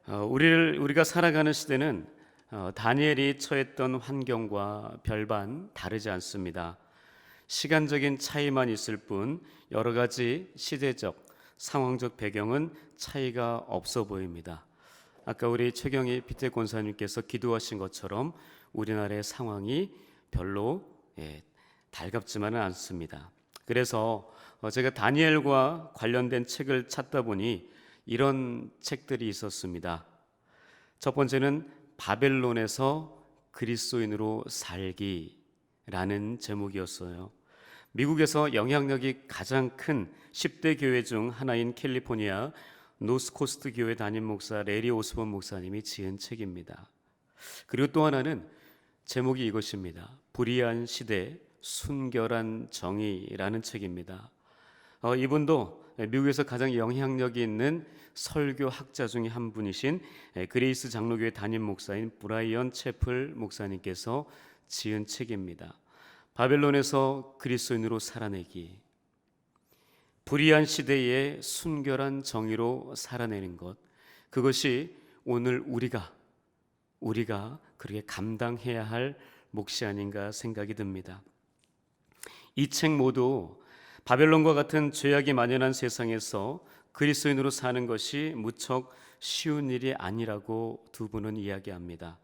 우리가 살아가는 시대는 다니엘이 처했던 환경과 별반 다르지 않습니다. 시간적인 차이만 있을 뿐 여러 가지 시대적, 상황적 배경은 차이가 없어 보입니다. 아까 우리 최경희 피태 권사님께서 기도하신 것처럼 우리나라의 상황이 별로 달갑지만은 않습니다. 그래서 제가 다니엘과 관련된 책을 찾다 보니 이런 책들이 있었습니다. 첫 번째는 바벨론에서 그리스도인으로 살기라는 제목이었어요. 미국에서 영향력이 가장 큰 10대 교회 중 하나인 캘리포니아 노스코스트 교회 담임 목사 레리 오스본 목사님이 지은 책입니다. 그리고 또 하나는 제목이 이것입니다. 불의한 시대 순결한 정의라는 책입니다. 이분도 미국에서 가장 영향력이 있는 설교학자 중에 한 분이신 그레이스 장로교회 담임 목사인 브라이언 채플 목사님께서 지은 책입니다. 바벨론에서 그리스도인으로 살아내기, 불의한 시대에 순결한 정의로 살아내는 것, 그것이 오늘 우리가 그렇게 감당해야 할 몫이 아닌가 생각이 듭니다. 이 책 모두 바벨론과 같은 죄악이 만연한 세상에서 그리스도인으로 사는 것이 무척 쉬운 일이 아니라고 두 분은 이야기합니다.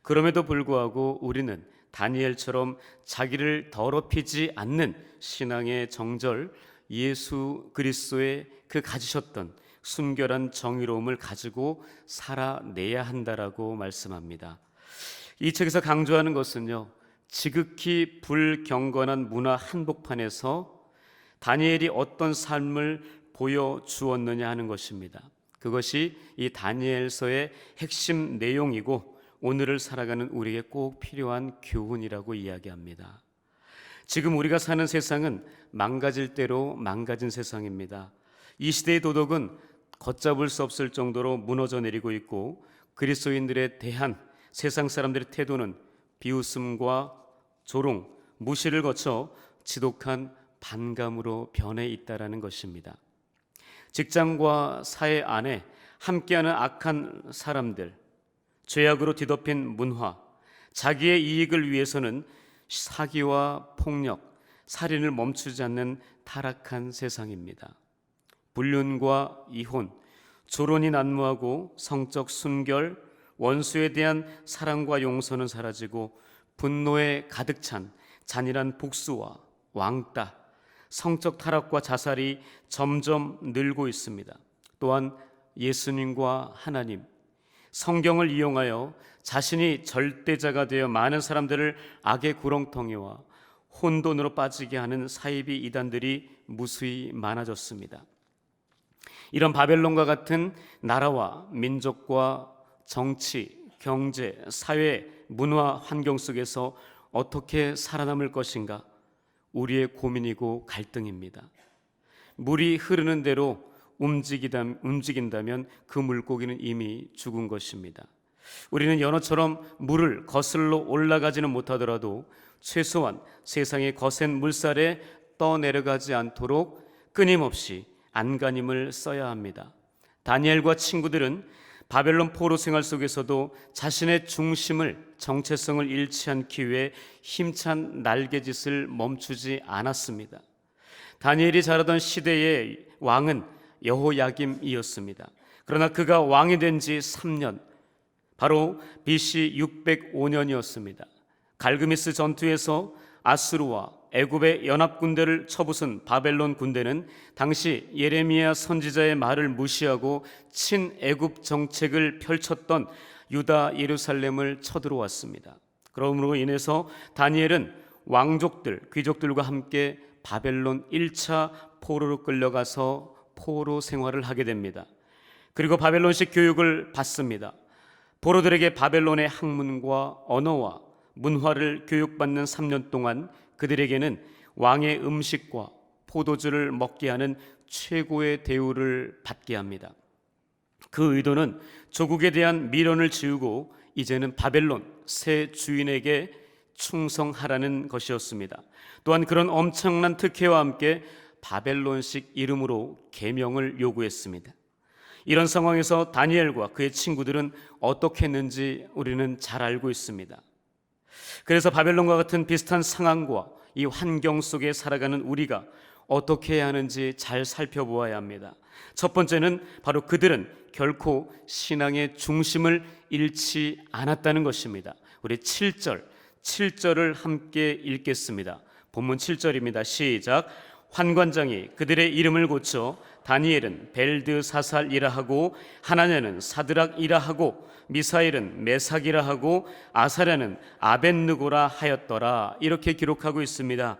그럼에도 불구하고 우리는 다니엘처럼 자기를 더럽히지 않는 신앙의 정절, 예수 그리스도의 그 가지셨던 순결한 정의로움을 가지고 살아내야 한다라고 말씀합니다. 이 책에서 강조하는 것은요, 지극히 불경건한 문화 한복판에서 다니엘이 어떤 삶을 보여주었느냐 하는 것입니다. 그것이 이 다니엘서의 핵심 내용이고 오늘을 살아가는 우리에게 꼭 필요한 교훈이라고 이야기합니다. 지금 우리가 사는 세상은 망가질 대로 망가진 세상입니다. 이 시대의 도덕은 걷잡을 수 없을 정도로 무너져 내리고 있고 그리스도인들에 대한 세상 사람들의 태도는 비웃음과 조롱, 무시를 거쳐 지독한 반감으로 변해 있다라는 것입니다. 직장과 사회 안에 함께하는 악한 사람들, 죄악으로 뒤덮인 문화, 자기의 이익을 위해서는 사기와 폭력, 살인을 멈추지 않는 타락한 세상입니다. 불륜과 이혼, 조론이 난무하고 성적 순결, 원수에 대한 사랑과 용서는 사라지고 분노에 가득 찬 잔인한 복수와 왕따, 성적 타락과 자살이 점점 늘고 있습니다. 또한 예수님과 하나님, 성경을 이용하여 자신이 절대자가 되어 많은 사람들을 악의 구렁텅이와 혼돈으로 빠지게 하는 사이비 이단들이 무수히 많아졌습니다. 이런 바벨론과 같은 나라와 민족과 정치, 경제, 사회, 문화 환경 속에서 어떻게 살아남을 것인가? 우리의 고민이고 갈등입니다. 물이 흐르는 대로 움직인다면 그 물고기는 이미 죽은 것입니다. 우리는 연어처럼 물을 거슬러 올라가지는 못하더라도 최소한 세상의 거센 물살에 떠내려가지 않도록 끊임없이 안간힘을 써야 합니다. 다니엘과 친구들은 바벨론 포로 생활 속에서도 자신의 중심을, 정체성을 잃지 않기 위해 힘찬 날개짓을 멈추지 않았습니다. 다니엘이 자라던 시대의 왕은 여호야김이었습니다. 그러나 그가 왕이 된 지 3년, 바로 BC 605년이었습니다. 갈그미스 전투에서 아수르와 애굽의 연합군대를 쳐부순 바벨론 군대는 당시 예레미야 선지자의 말을 무시하고 친애굽 정책을 펼쳤던 유다 예루살렘을 쳐들어왔습니다. 그러므로 인해서 다니엘은 왕족들, 귀족들과 함께 바벨론 1차 포로로 끌려가서 포로 생활을 하게 됩니다. 그리고 바벨론식 교육을 받습니다. 포로들에게 바벨론의 학문과 언어와 문화를 교육받는 3년 동안 그들에게는 왕의 음식과 포도주를 먹게 하는 최고의 대우를 받게 합니다. 그 의도는 조국에 대한 미련을 지우고 이제는 바벨론 새 주인에게 충성하라는 것이었습니다. 또한 그런 엄청난 특혜와 함께 바벨론식 이름으로 계명을 요구했습니다. 이런 상황에서 다니엘과 그의 친구들은 어떻게 했는지 우리는 잘 알고 있습니다. 그래서 바벨론과 같은 비슷한 상황과 이 환경 속에 살아가는 우리가 어떻게 해야 하는지 잘 살펴보아야 합니다. 첫 번째는 바로 그들은 결코 신앙의 중심을 잃지 않았다는 것입니다. 우리 7절을 함께 읽겠습니다. 본문 7절입니다. 시작. 환관장이 그들의 이름을 고쳐 다니엘은 벨드사살이라 하고 하나냐는 사드락이라 하고 미사엘은 메삭이라 하고 아사랴는 아벳느고라 하였더라. 이렇게 기록하고 있습니다.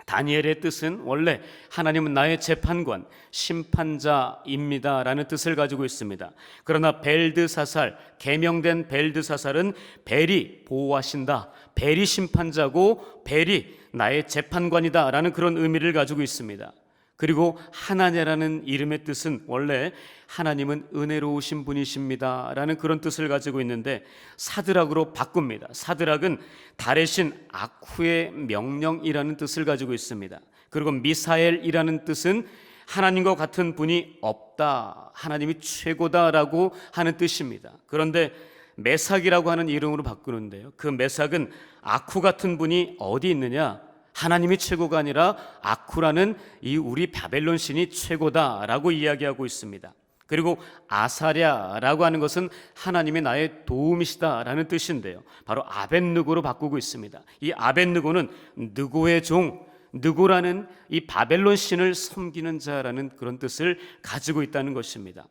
다니엘의 뜻은 원래 하나님은 나의 재판관, 심판자입니다 라는 뜻을 가지고 있습니다. 그러나 벨드사살, 계명된 벨드사살은 벨이 보호하신다, 벨이 심판자고 벨이 나의 재판관이다 라는 그런 의미를 가지고 있습니다. 그리고 하나냐라는 이름의 뜻은 원래 하나님은 은혜로우신 분이십니다 라는 그런 뜻을 가지고 있는데 사드락으로 바꿉니다. 사드락은 달의 신 아쿠의 명령이라는 뜻을 가지고 있습니다. 그리고 미사엘이라는 뜻은 하나님과 같은 분이 없다, 하나님이 최고다라고 하는 뜻입니다. 그런데 메삭이라고 하는 이름으로 바꾸는데요, 그 메삭은 아쿠 같은 분이 어디 있느냐, 하나님이 최고가 아니라 아쿠라는 이 우리 바벨론 신이 최고다라고 이야기하고 있습니다. 그리고 아사랴라고 하는 것은 하나님이 나의 도움이시다라는 뜻인데요, 바로 아벳느고로 바꾸고 있습니다. 이 아벳느고는 느고의 종, 느고라는 이 바벨론 신을 섬기는 자라는 그런 뜻을 가지고 있다는 것입니다.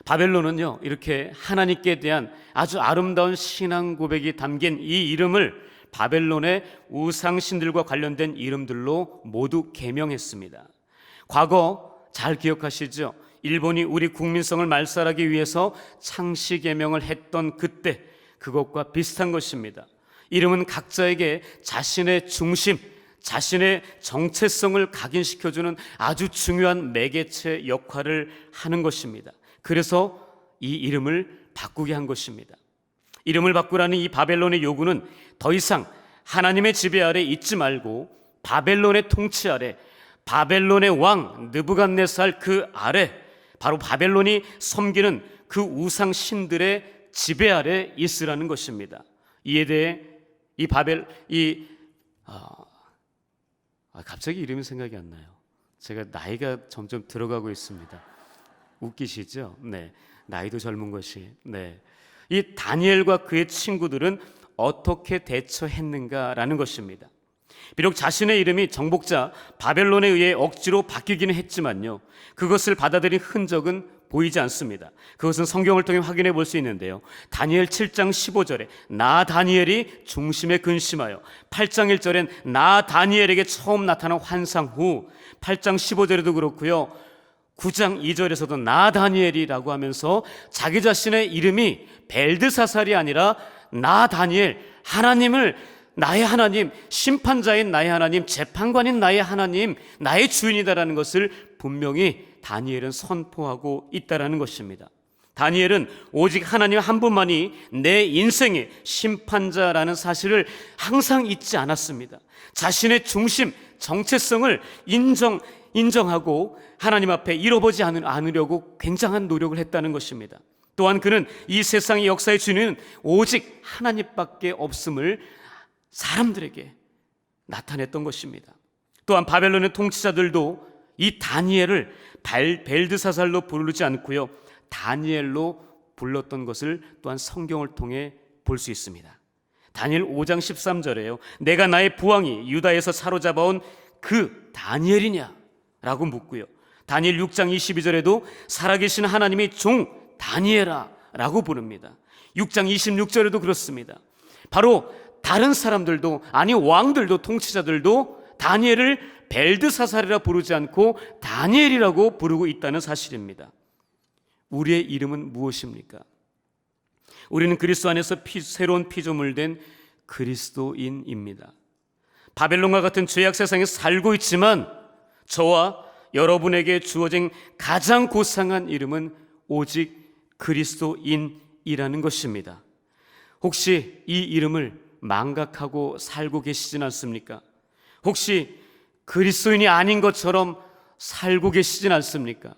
바벨론은요, 이렇게 하나님께 대한 아주 아름다운 신앙 고백이 담긴 이 이름을 바벨론의 우상신들과 관련된 이름들로 모두 개명했습니다. 과거 잘 기억하시죠? 일본이 우리 국민성을 말살하기 위해서 창씨 개명을 했던 그때 그것과 비슷한 것입니다. 이름은 각자에게 자신의 중심, 자신의 정체성을 각인시켜주는 아주 중요한 매개체 역할을 하는 것입니다. 그래서 이 이름을 바꾸게 한 것입니다. 이름을 바꾸라는 이 바벨론의 요구는 더 이상 하나님의 지배 아래 있지 말고 바벨론의 통치 아래, 바벨론의 왕 느부갓네살 그 아래, 바로 바벨론이 섬기는 그 우상 신들의 지배 아래 있으라는 것입니다. 이에 대해 갑자기 이름이 생각이 안 나요. 제가 나이가 점점 들어가고 있습니다. 웃기시죠? 네, 나이도 젊은 것이. 네, 이 다니엘과 그의 친구들은 어떻게 대처했는가라는 것입니다. 비록 자신의 이름이 정복자 바벨론에 의해 억지로 바뀌기는 했지만요, 그것을 받아들인 흔적은 보이지 않습니다. 그것은 성경을 통해 확인해 볼 수 있는데요, 다니엘 7장 15절에 나 다니엘이 중심에 근심하여, 8장 1절엔 나 다니엘에게 처음 나타난 환상 후, 8장 15절에도 그렇고요, 9장 2절에서도 나 다니엘이라고 하면서 자기 자신의 이름이 벨드사살이 아니라 나 다니엘, 하나님을 나의 하나님, 심판자인 나의 하나님, 재판관인 나의 하나님, 나의 주인이다라는 것을 분명히 다니엘은 선포하고 있다라는 것입니다. 다니엘은 오직 하나님 한 분만이 내 인생의 심판자라는 사실을 항상 잊지 않았습니다. 자신의 중심, 정체성을 인정하고 하나님 앞에 잃어보지 않으려고 굉장한 노력을 했다는 것입니다. 또한 그는 이 세상의 역사의 주인은 오직 하나님밖에 없음을 사람들에게 나타냈던 것입니다. 또한 바벨론의 통치자들도 이 다니엘을 벨드사살로 부르지 않고요, 다니엘로 불렀던 것을 또한 성경을 통해 볼 수 있습니다. 다니엘 5장 13절에요, 내가 나의 부왕이 유다에서 사로잡아온 그 다니엘이냐? 라고 묻고요, 다니엘 6장 22절에도 살아계신 하나님의 종 다니엘아 라고 부릅니다. 6장 26절에도 그렇습니다. 바로 다른 사람들도, 아니 왕들도, 통치자들도 다니엘을 벨드사살이라 부르지 않고 다니엘이라고 부르고 있다는 사실입니다. 우리의 이름은 무엇입니까? 우리는 그리스도 안에서 새로운 피조물 된 그리스도인입니다. 바벨론과 같은 죄악 세상에 살고 있지만 저와 여러분에게 주어진 가장 고상한 이름은 오직 그리스도인이라는 것입니다. 혹시 이 이름을 망각하고 살고 계시진 않습니까? 혹시 그리스도인이 아닌 것처럼 살고 계시진 않습니까?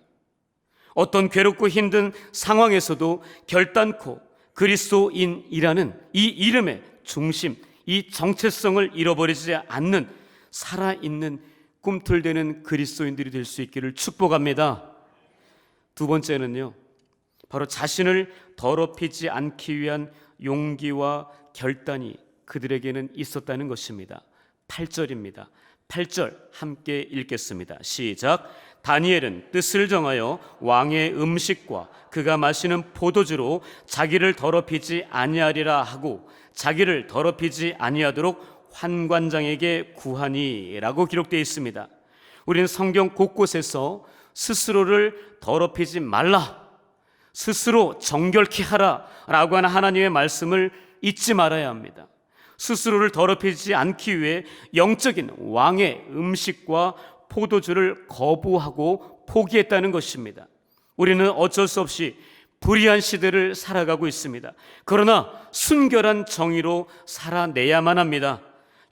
어떤 괴롭고 힘든 상황에서도 결단코 그리스도인이라는 이 이름의 중심, 이 정체성을 잃어버리지 않는 살아있는 꿈틀대는 그리스도인들이 될 수 있기를 축복합니다. 두 번째는요, 바로 자신을 더럽히지 않기 위한 용기와 결단이 그들에게는 있었다는 것입니다. 8절입니다. 8절 함께 읽겠습니다. 시작. 다니엘은 뜻을 정하여 왕의 음식과 그가 마시는 포도주로 자기를 더럽히지 아니하리라 하고 자기를 더럽히지 아니하도록 환관장에게 구하니 라고 기록되어 있습니다. 우리는 성경 곳곳에서 스스로를 더럽히지 말라, 스스로 정결케 하라 라고 하는 하나님의 말씀을 잊지 말아야 합니다. 스스로를 더럽히지 않기 위해 영적인 왕의 음식과 포도주를 거부하고 포기했다는 것입니다. 우리는 어쩔 수 없이 불의한 시대를 살아가고 있습니다. 그러나 순결한 정의로 살아내야만 합니다.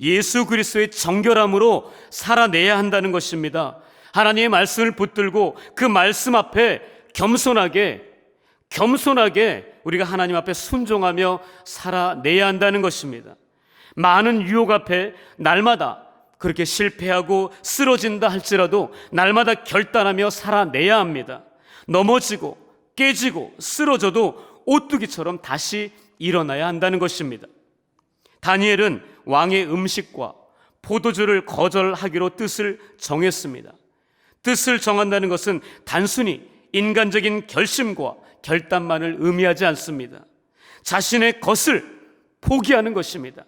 예수 그리스도의 정결함으로 살아내야 한다는 것입니다. 하나님의 말씀을 붙들고 그 말씀 앞에 겸손하게 우리가 하나님 앞에 순종하며 살아내야 한다는 것입니다. 많은 유혹 앞에 날마다 그렇게 실패하고 쓰러진다 할지라도 날마다 결단하며 살아내야 합니다. 넘어지고 깨지고 쓰러져도 오뚜기처럼 다시 일어나야 한다는 것입니다. 다니엘은 왕의 음식과 포도주를 거절하기로 뜻을 정했습니다. 뜻을 정한다는 것은 단순히 인간적인 결심과 결단만을 의미하지 않습니다. 자신의 것을 포기하는 것입니다.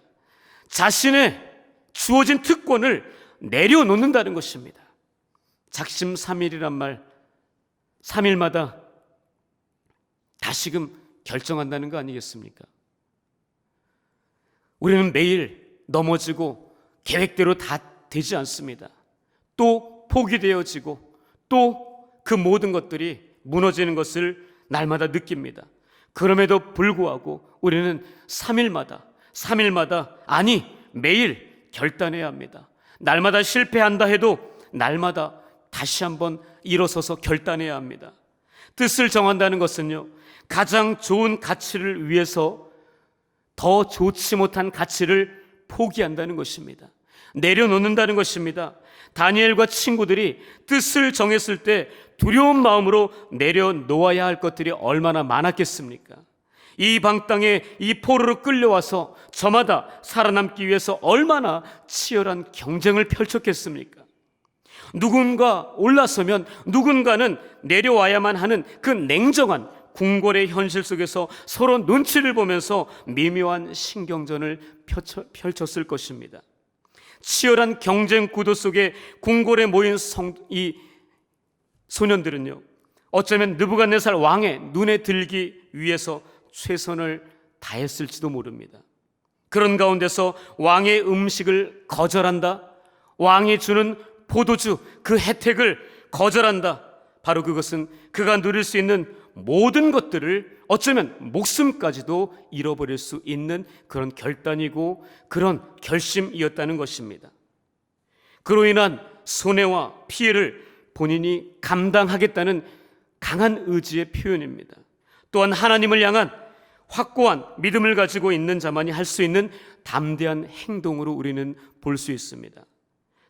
자신의 주어진 특권을 내려놓는다는 것입니다. 작심삼일이란 말, 3일마다 다시금 결정한다는 거 아니겠습니까? 우리는 매일 넘어지고 계획대로 다 되지 않습니다. 또 포기되어지고 또 그 모든 것들이 무너지는 것을 날마다 느낍니다. 그럼에도 불구하고 우리는 3일마다 아니 매일 결단해야 합니다. 날마다 실패한다 해도 날마다 다시 한번 일어서서 결단해야 합니다. 뜻을 정한다는 것은요, 가장 좋은 가치를 위해서 더 좋지 못한 가치를 포기한다는 것입니다. 내려놓는다는 것입니다. 다니엘과 친구들이 뜻을 정했을 때 두려운 마음으로 내려놓아야 할 것들이 얼마나 많았겠습니까? 이 방땅에 이 포로로 끌려와서 저마다 살아남기 위해서 얼마나 치열한 경쟁을 펼쳤겠습니까? 누군가 올라서면 누군가는 내려와야만 하는 그 냉정한 궁궐의 현실 속에서 서로 눈치를 보면서 미묘한 신경전을 펼쳤을 것입니다. 치열한 경쟁 구도 속에 궁궐에 모인 이 소년들은요, 어쩌면 느부갓네살 왕의 눈에 들기 위해서 최선을 다했을지도 모릅니다. 그런 가운데서 왕의 음식을 거절한다, 왕이 주는 포도주 그 혜택을 거절한다, 바로 그것은 그가 누릴 수 있는 모든 것들을 어쩌면 목숨까지도 잃어버릴 수 있는 그런 결단이고 그런 결심이었다는 것입니다. 그로 인한 손해와 피해를 본인이 감당하겠다는 강한 의지의 표현입니다. 또한 하나님을 향한 확고한 믿음을 가지고 있는 자만이 할 수 있는 담대한 행동으로 우리는 볼 수 있습니다.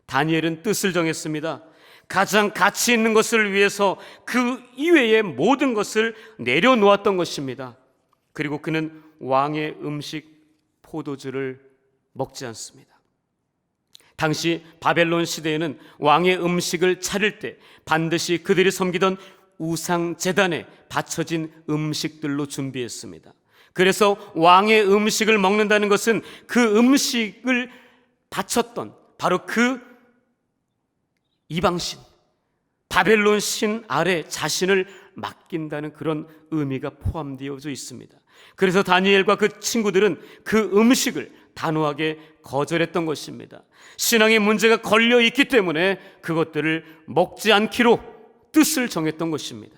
다니엘은 뜻을 정했습니다. 가장 가치 있는 것을 위해서 그 이외의 모든 것을 내려놓았던 것입니다. 그리고 그는 왕의 음식 포도주를 먹지 않습니다. 당시 바벨론 시대에는 왕의 음식을 차릴 때 반드시 그들이 섬기던 우상 제단에 바쳐진 음식들로 준비했습니다. 그래서 왕의 음식을 먹는다는 것은 그 음식을 바쳤던 바로 그 이방신, 바벨론 신 아래 자신을 맡긴다는 그런 의미가 포함되어져 있습니다. 그래서 다니엘과 그 친구들은 그 음식을 단호하게 거절했던 것입니다. 신앙에 문제가 걸려 있기 때문에 그것들을 먹지 않기로 뜻을 정했던 것입니다.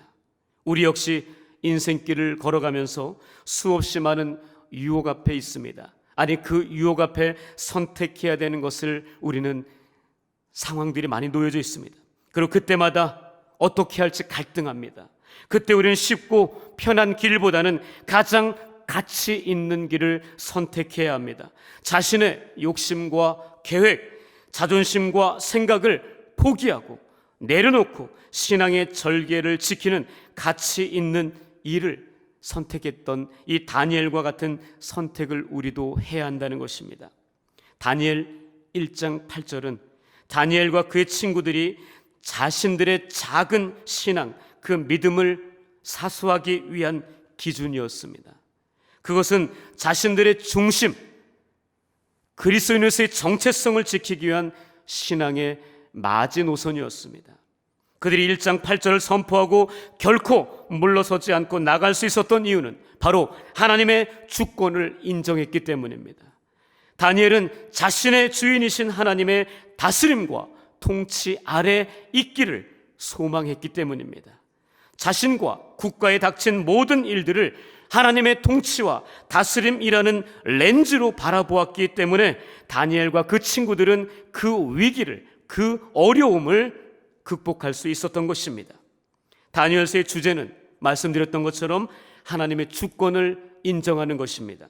우리 역시 인생길을 걸어가면서 수없이 많은 유혹 앞에 있습니다. 아니, 그 유혹 앞에 선택해야 되는 것을 우리는 상황들이 많이 놓여져 있습니다. 그리고 그때마다 어떻게 할지 갈등합니다. 그때 우리는 쉽고 편한 길보다는 가장 가치 있는 길을 선택해야 합니다. 자신의 욕심과 계획, 자존심과 생각을 포기하고 내려놓고 신앙의 절개를 지키는 가치 있는 일을 선택했던 이 다니엘과 같은 선택을 우리도 해야 한다는 것입니다. 다니엘 1장 8절은 다니엘과 그의 친구들이 자신들의 작은 신앙, 그 믿음을 사수하기 위한 기준이었습니다. 그것은 자신들의 중심, 그리스도인으로서의 정체성을 지키기 위한 신앙의 마지노선이었습니다. 그들이 1장 8절을 선포하고 결코 물러서지 않고 나갈 수 있었던 이유는 바로 하나님의 주권을 인정했기 때문입니다. 다니엘은 자신의 주인이신 하나님의 다스림과 통치 아래 있기를 소망했기 때문입니다. 자신과 국가에 닥친 모든 일들을 하나님의 통치와 다스림이라는 렌즈로 바라보았기 때문에 다니엘과 그 친구들은 그 위기를, 그 어려움을 극복할 수 있었던 것입니다. 다니엘서의 주제는 말씀드렸던 것처럼 하나님의 주권을 인정하는 것입니다.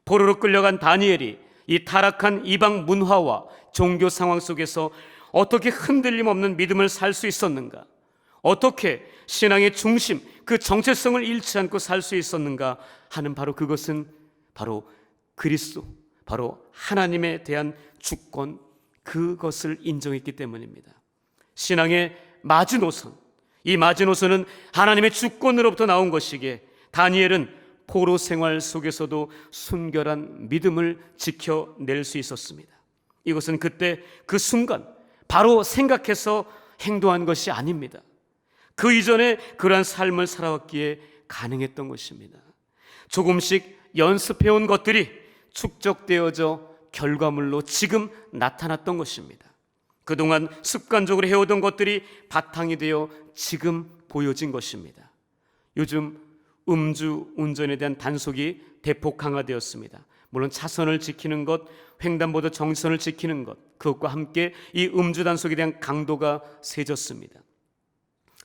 포로로 끌려간 다니엘이 이 타락한 이방 문화와 종교 상황 속에서 어떻게 흔들림 없는 믿음을 살 수 있었는가? 어떻게 신앙의 중심, 그 정체성을 잃지 않고 살 수 있었는가 하는 바로 그것은 바로 그리스도, 바로 하나님에 대한 주권, 그것을 인정했기 때문입니다. 신앙의 마지노선, 이 마지노선은 하나님의 주권으로부터 나온 것이기에 다니엘은 포로 생활 속에서도 순결한 믿음을 지켜낼 수 있었습니다. 이것은 그때 그 순간 바로 생각해서 행동한 것이 아닙니다. 그 이전에 그러한 삶을 살아왔기에 가능했던 것입니다. 조금씩 연습해온 것들이 축적되어져 결과물로 지금 나타났던 것입니다. 그동안 습관적으로 해오던 것들이 바탕이 되어 지금 보여진 것입니다. 요즘 음주 운전에 대한 단속이 대폭 강화되었습니다. 물론 차선을 지키는 것, 횡단보도 정지선을 지키는 것, 그것과 함께 이 음주 단속에 대한 강도가 세졌습니다.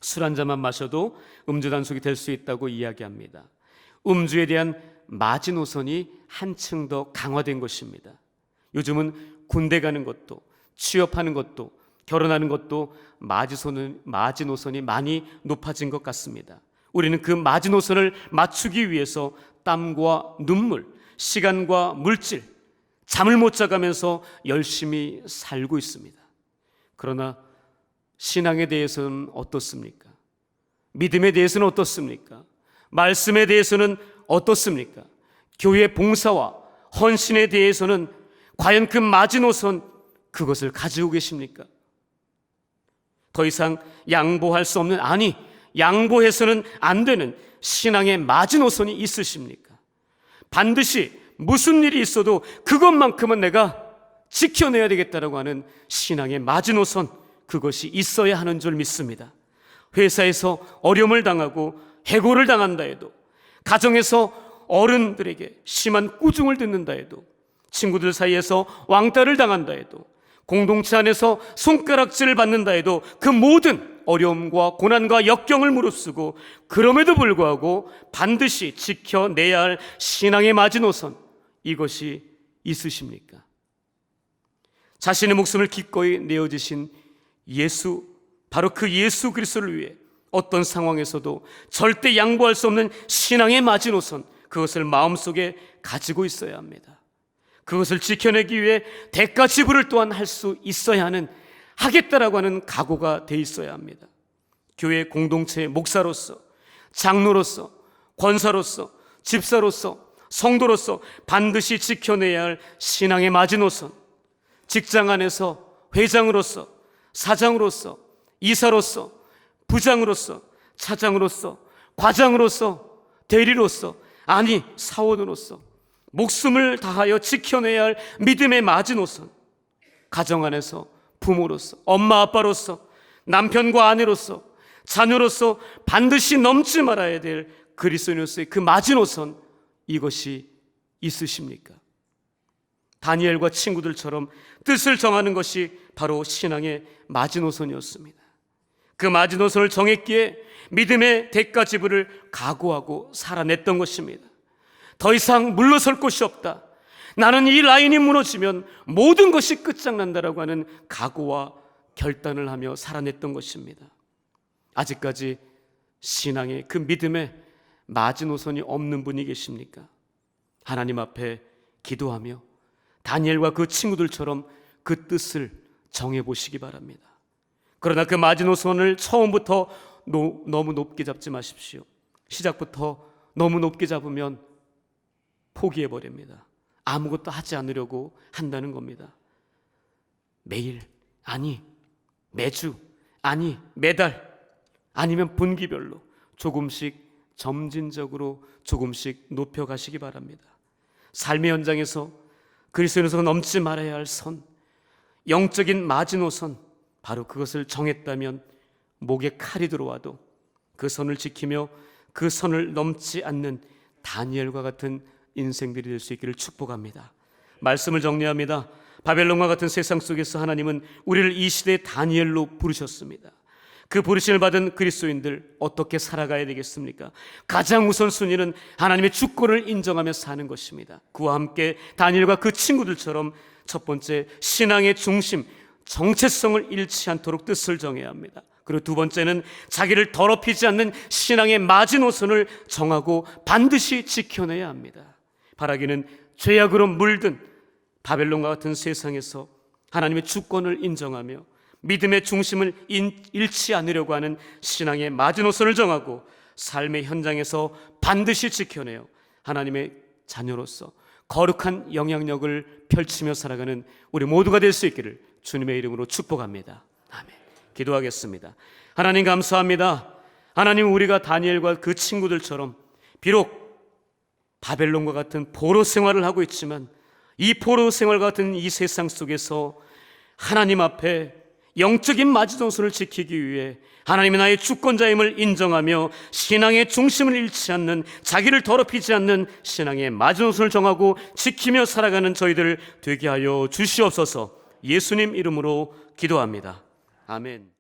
술 한 잔만 마셔도 음주 단속이 될 수 있다고 이야기합니다. 음주에 대한 마지노선이 한층 더 강화된 것입니다. 요즘은 군대 가는 것도, 취업하는 것도, 결혼하는 것도 마지노선이 많이 높아진 것 같습니다. 우리는 그 마지노선을 맞추기 위해서 땀과 눈물, 시간과 물질, 잠을 못 자가면서 열심히 살고 있습니다. 그러나 신앙에 대해서는 어떻습니까? 믿음에 대해서는 어떻습니까? 말씀에 대해서는 어떻습니까? 교회 봉사와 헌신에 대해서는 과연 그 마지노선, 그것을 가지고 계십니까? 더 이상 양보할 수 없는, 아니 양보해서는 안 되는 신앙의 마지노선이 있으십니까? 반드시 무슨 일이 있어도 그것만큼은 내가 지켜내야 되겠다라고 하는 신앙의 마지노선, 그것이 있어야 하는 줄 믿습니다. 회사에서 어려움을 당하고 해고를 당한다 해도, 가정에서 어른들에게 심한 꾸중을 듣는다 해도, 친구들 사이에서 왕따를 당한다 해도, 공동체 안에서 손가락질을 받는다 해도 그 모든 어려움과 고난과 역경을 무릅쓰고 그럼에도 불구하고 반드시 지켜내야 할 신앙의 마지노선, 이것이 있으십니까? 자신의 목숨을 기꺼이 내어주신 예수, 바로 그 예수 그리스도를 위해 어떤 상황에서도 절대 양보할 수 없는 신앙의 마지노선, 그것을 마음속에 가지고 있어야 합니다. 그것을 지켜내기 위해 대가 지불을 또한 할 수 있어야 하는, 하겠다라고 하는 각오가 돼 있어야 합니다. 교회 공동체의 목사로서, 장로로서, 권사로서, 집사로서, 성도로서 반드시 지켜내야 할 신앙의 마지노선, 직장 안에서 회장으로서, 사장으로서, 이사로서, 부장으로서, 차장으로서, 과장으로서, 대리로서, 아니 사원으로서 목숨을 다하여 지켜내야 할 믿음의 마지노선, 가정 안에서 부모로서, 엄마 아빠로서, 남편과 아내로서, 자녀로서 반드시 넘지 말아야 될 그리스도인으로서의 그 마지노선, 이것이 있으십니까? 다니엘과 친구들처럼 뜻을 정하는 것이 바로 신앙의 마지노선이었습니다. 그 마지노선을 정했기에 믿음의 대가 지불을 각오하고 살아냈던 것입니다. 더 이상 물러설 곳이 없다. 나는 이 라인이 무너지면 모든 것이 끝장난다라고 하는 각오와 결단을 하며 살아냈던 것입니다. 아직까지 신앙의 그 믿음의 마지노선이 없는 분이 계십니까? 하나님 앞에 기도하며 다니엘과 그 친구들처럼 그 뜻을 정해보시기 바랍니다. 그러나 그 마지노선을 처음부터 너무 높게 잡지 마십시오. 시작부터 너무 높게 잡으면 포기해버립니다. 아무것도 하지 않으려고 한다는 겁니다. 매일, 아니 매주, 아니 매달, 아니면 분기별로 조금씩 점진적으로 조금씩 높여가시기 바랍니다. 삶의 현장에서 그리스도인으로서 넘지 말아야 할 선, 영적인 마지노선, 바로 그것을 정했다면 목에 칼이 들어와도 그 선을 지키며 그 선을 넘지 않는 다니엘과 같은 인생들이 될 수 있기를 축복합니다. 말씀을 정리합니다. 바벨론과 같은 세상 속에서 하나님은 우리를 이 시대의 다니엘로 부르셨습니다. 그 부르심을 받은 그리스도인들 어떻게 살아가야 되겠습니까? 가장 우선순위는 하나님의 주권을 인정하며 사는 것입니다. 그와 함께 다니엘과 그 친구들처럼 첫 번째, 신앙의 중심, 정체성을 잃지 않도록 뜻을 정해야 합니다. 그리고 두 번째는 자기를 더럽히지 않는 신앙의 마지노선을 정하고 반드시 지켜내야 합니다. 바라기는 죄악으로 물든 바벨론과 같은 세상에서 하나님의 주권을 인정하며 믿음의 중심을 잃지 않으려고 하는 신앙의 마지노선을 정하고 삶의 현장에서 반드시 지켜내어 하나님의 자녀로서 거룩한 영향력을 펼치며 살아가는 우리 모두가 될 수 있기를 주님의 이름으로 축복합니다. 아멘. 기도하겠습니다. 하나님 감사합니다. 하나님, 우리가 다니엘과 그 친구들처럼 비록 바벨론과 같은 포로 생활을 하고 있지만 이 포로 생활과 같은 이 세상 속에서 하나님 앞에 영적인 마지노선을 지키기 위해 하나님이 나의 주권자임을 인정하며 신앙의 중심을 잃지 않는, 자기를 더럽히지 않는 신앙의 마지노선을 정하고 지키며 살아가는 저희들 되게 하여 주시옵소서. 예수님 이름으로 기도합니다. 아멘.